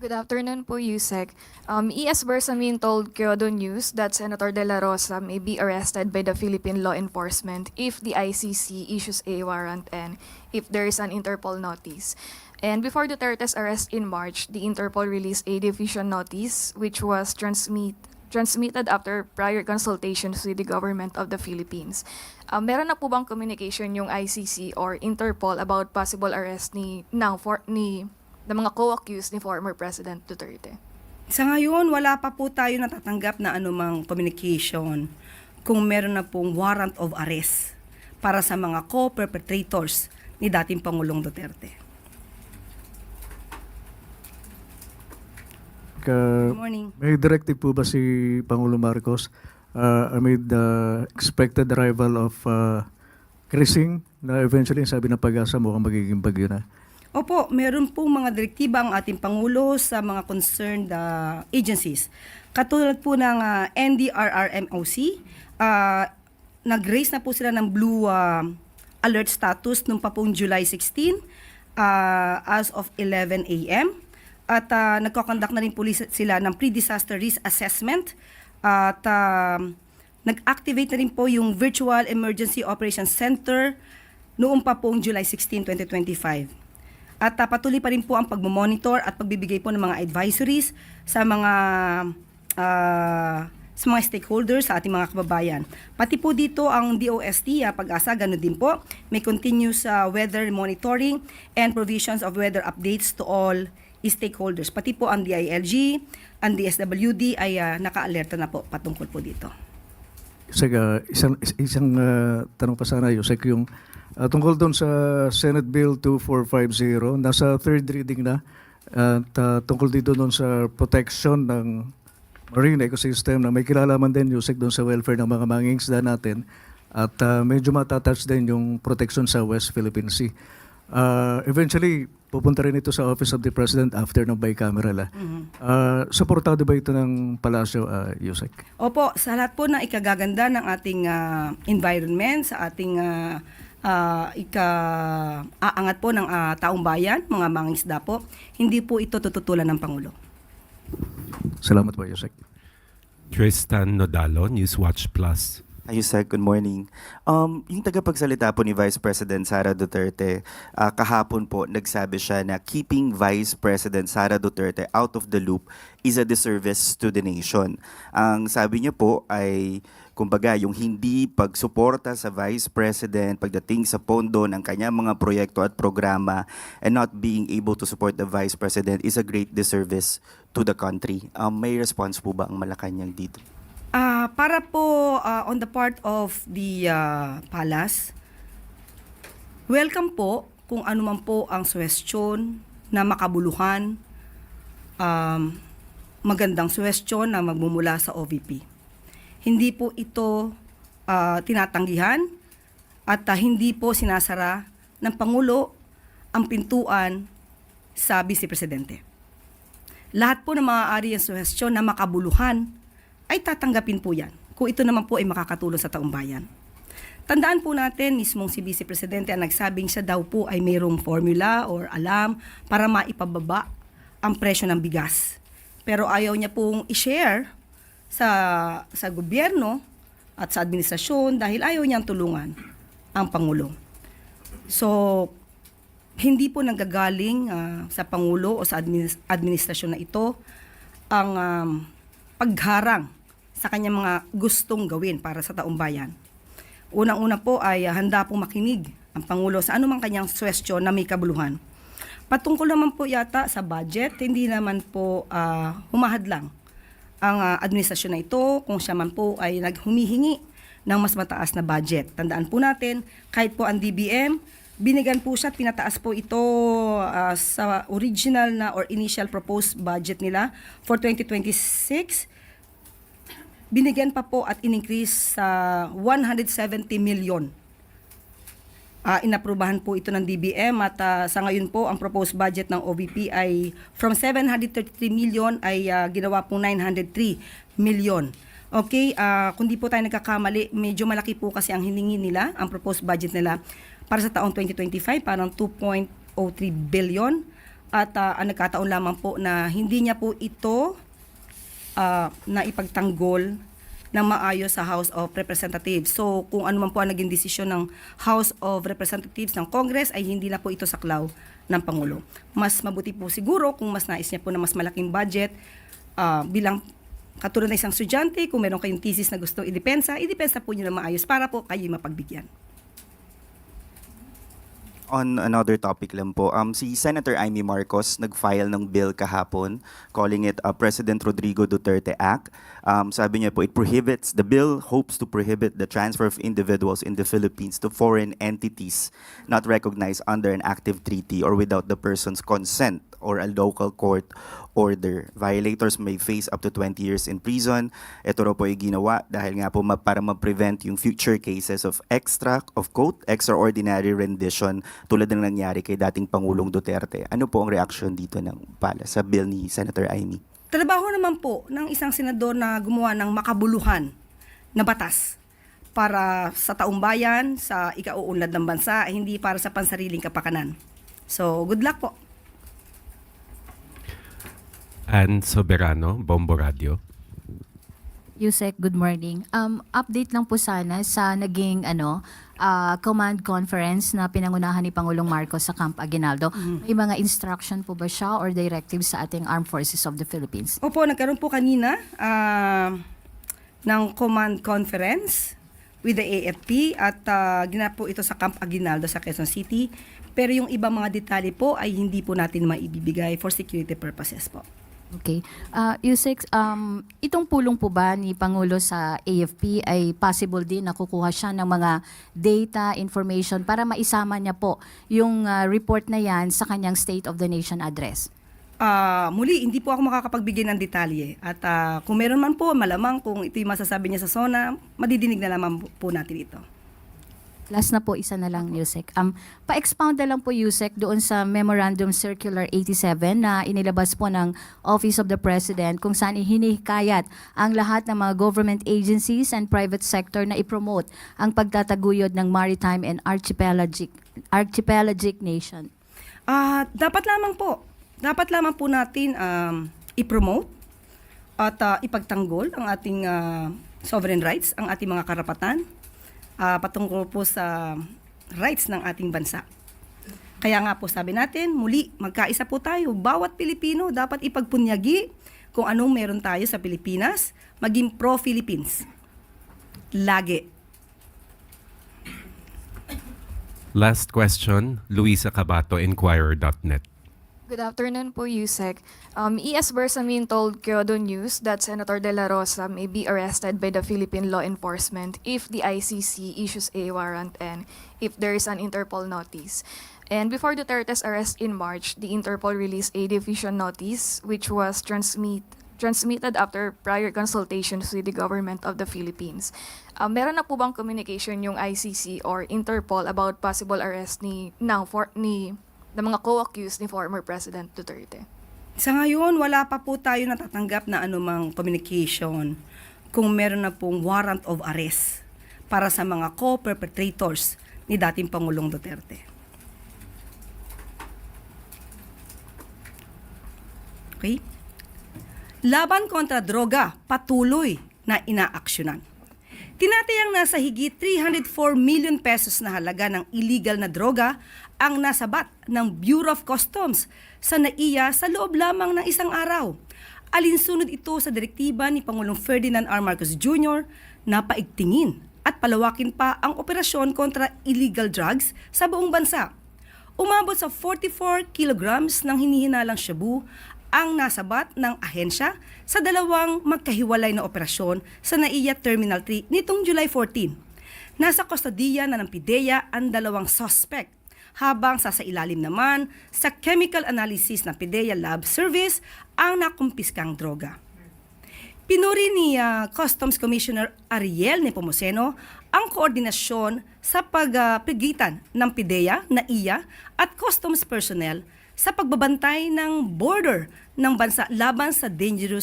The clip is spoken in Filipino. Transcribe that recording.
Good afternoon po, Yusek. ES Bersamin told Kyodo News that Senator De La Rosa may be arrested by the Philippine law enforcement if the ICC issues a warrant and if there is an Interpol notice. And before Duterte's arrest in March, the Interpol released a division notice which was transmitted after prior consultations with the government of the Philippines. Meron na po bang communication yung ICC or Interpol about possible arrest ni mga co-accused ni former President Duterte? Sa ngayon, wala pa po tayo natatanggap na anumang communication kung meron na pong warrant of arrest para sa mga co-perpetrators ni dating Pangulong Duterte. Good morning. May directive po ba si Pangulo Marcos amid the expected arrival of Crising na eventually sabi ng Pag-asa mukhang magiging bagyo na? Opo, meron pong mga direktiba ang ating Pangulo sa mga concerned agencies. Katulad po ng NDRRMOC, nag-raise na po sila ng blue alert status nung pa pong July 16 as of 11 a.m. At nagko-conduct na rin po sila ng pre-disaster risk assessment at nag-activate na rin po yung Virtual Emergency Operations Center noong pa pong July 16, 2025. At patuloy pa rin po ang pagmomonitor at pagbibigay po ng mga advisories sa mga stakeholders sa ating mga kababayan. Pati po dito ang DOST, Pag-asa, ganoon din po. May continuous weather monitoring and provisions of weather updates to all stakeholders. Pati po ang DILG, ang DSWD ay naka-alerta na po patungkol po dito. Isang tanong pa sana, Yusek, yung tungkol doon sa Senate Bill 2450, nasa third reading na, at tungkol dito doon sa protection ng marine ecosystem na may kilalaman din, Yusek, doon sa welfare ng mga mangingisda natin at medyo matatouch din yung protection sa West Philippine Sea. Eventually, pupunta rin ito sa Office of the President after ng bicameral. Suportado ba ito ng Palasyo, Yusek? Opo, sa lahat po ng ikagaganda ng ating environment, sa ating aangat po ng taong bayan, mga mangingisda po, hindi po ito tututulan ng Pangulo. Salamat po, Yusek. Tristan Nodalo, Newswatch Plus. Yusek, good morning. Yung tagapagsalita po ni Vice President Sara Duterte, kahapon po nagsabi siya na keeping Vice President Sara Duterte out of the loop is a disservice to the nation. Ang sabi niya po ay, kumbaga, yung hindi pagsuporta sa Vice President pagdating sa pondo ng kanyang mga proyekto at programa and not being able to support the Vice President is a great disservice to the country. May response po ba ang Malacanang dito? Para po on the part of the Palace, welcome po kung ano man po ang suwestyon na makabuluhan, magandang suwestyon na magmumula sa OVP. Hindi po ito tinatanggihan at hindi po sinasara ng Pangulo ang pintuan sa Vice Presidente. Lahat po ng maaari ang suwestyon na makabuluhan ay tatanggapin po yan kung ito naman po ay makakatulong sa taong bayan. Tandaan po natin, mismong si Vice Presidente ang nagsabing siya daw po ay mayroong formula or alam para maipababa ang presyo ng bigas. Pero ayaw niya pong i-share sa gobyerno at sa administrasyon dahil ayaw niyang tulungan ang Pangulo. So, hindi po nanggagaling sa Pangulo o sa administrasyon na ito ang pagharang sa kanyang mga gustong gawin para sa taong bayan. Unang-una po ay handa pong makinig ang Pangulo sa anumang kanyang suwestyon na may kabuluhan. Patungkol naman po yata sa budget, hindi naman po humahadlang ang administrasyon na ito kung siya man po ay naghumihingi ng mas mataas na budget. Tandaan po natin, kahit po ang DBM, binigyan po siya, pinataas po ito sa original na or initial proposed budget nila for 2026. Binigyan pa po at in-increase sa 170 million. Inaprubahan po ito ng DBM at sa ngayon po ang proposed budget ng OVP ay from 733 million ay ginawa po 903 million. Okay, kung di po tayo nagkakamali, medyo malaki po kasi ang hiningi nila, ang proposed budget nila para sa taong 2025, parang 2.03 billion. At ang nagkataon lamang po na hindi niya po ito na ipagtanggol ng maayos sa House of Representatives. So kung ano man po ang naging desisyon ng House of Representatives ng Congress ay hindi na po ito saklaw ng Pangulo. Mas mabuti po siguro kung mas nais niya po na mas malaking budget bilang katulad ng isang estudyante, kung meron kayong thesis na gusto idepensa po niyo na maayos para po kayo mapagbigyan. On another topic lang po, si Senator Amy Marcos nag-file ng bill kahapon calling it a President Rodrigo Duterte Act. Sabi niya po, the bill hopes to prohibit the transfer of individuals in the Philippines to foreign entities not recognized under an active treaty or without the person's consent or a local court order. Violators may face up to 20 years in prison. Ito raw po ay ginawa dahil nga po para ma-prevent yung future cases of extraordinary rendition tulad ng nangyari kay dating Pangulong Duterte. Ano po ang reaksyon dito ng pala sa bill ni Senator Amy? Trabaho naman po ng isang senador na gumawa ng makabuluhan na batas para sa taong bayan, sa ikauunlad ng bansa, hindi para sa pansariling kapakanan. So, good luck po. Ann Soberano, Bombo Radio. Yusek, good morning. Update lang po sana sa naging command conference na pinangunahan ni Pangulong Marcos sa Camp Aguinaldo. May mga instruction po ba siya or directives sa ating Armed Forces of the Philippines? Opo, nagkaroon po kanina ng command conference with the AFP at ginap po ito sa Camp Aguinaldo sa Quezon City. Pero yung ibang mga detalye po ay hindi po natin maibibigay for security purposes po. Okay. Yusek, itong pulong po ba ni Pangulo sa AFP ay possible din na kukuha siya ng mga data, information para maisama niya po yung report na yan sa kanyang State of the Nation address? Muli, hindi po ako makakapagbigay ng detalye. At kung meron man po, malamang kung ito yung masasabi niya sa SONA, madidinig na naman po natin ito. Last na po, isa na lang, Yusek. Pa-expound na lang po, Yusek, doon sa Memorandum Circular 87 na inilabas po ng Office of the President kung saan hinihikayat ang lahat ng mga government agencies and private sector na ipromote ang pagtataguyod ng maritime and archipelagic nation. Dapat lamang po natin i-promote at ipagtanggol ang ating sovereign rights, ang ating mga karapatan, patungkol po sa rights ng ating bansa. Kaya nga po sabi natin, muli, magkaisa po tayo. Bawat Pilipino dapat ipagpunyagi kung anong meron tayo sa Pilipinas, maging pro-Philippines. Lagi. Last question, Luisa Cabato, Inquirer.net. Good afternoon po, Yusek. E.S. Bersamin told Kyodo News that Senator De La Rosa may be arrested by the Philippine law enforcement if the ICC issues a warrant and if there is an Interpol notice. And before Duterte's arrest in March, the Interpol released a division notice which was transmitted after prior consultations with the government of the Philippines. Meron na po bang communication yung ICC or Interpol about possible arrest ng mga co-accused ni former President Duterte? Sa ngayon, wala pa po tayo natatanggap na anumang communication kung meron na pong warrant of arrest para sa mga co-perpetrators ni dating Pangulong Duterte. Okay? Laban kontra droga, patuloy na inaaksyonan. Tinatayang nasa higit 304 million pesos na halaga ng illegal na droga ang nasabat ng Bureau of Customs sa NAIA sa loob lamang ng isang araw. Alinsunod ito sa direktiba ni Pangulong Ferdinand R. Marcos Jr. na paigtingin at palawakin pa ang operasyon kontra illegal drugs sa buong bansa. Umabot sa 44 kilograms ng hinihinalang shabu ang nasabat ng ahensya sa dalawang magkahiwalay na operasyon sa NAIA Terminal 3 nitong July 14. Nasa kustodiya na ng PIDEA ang dalawang suspect, habang sasailalim naman sa chemical analysis ng PIDEA Lab Service ang nakumpiskang droga. Pinuri ni Customs Commissioner Ariel Nepomuceno ang koordinasyon sa pagpigitan ng PIDEA, NAIA at Customs personnel sa pagbabantay ng border ng bansa laban sa dangerous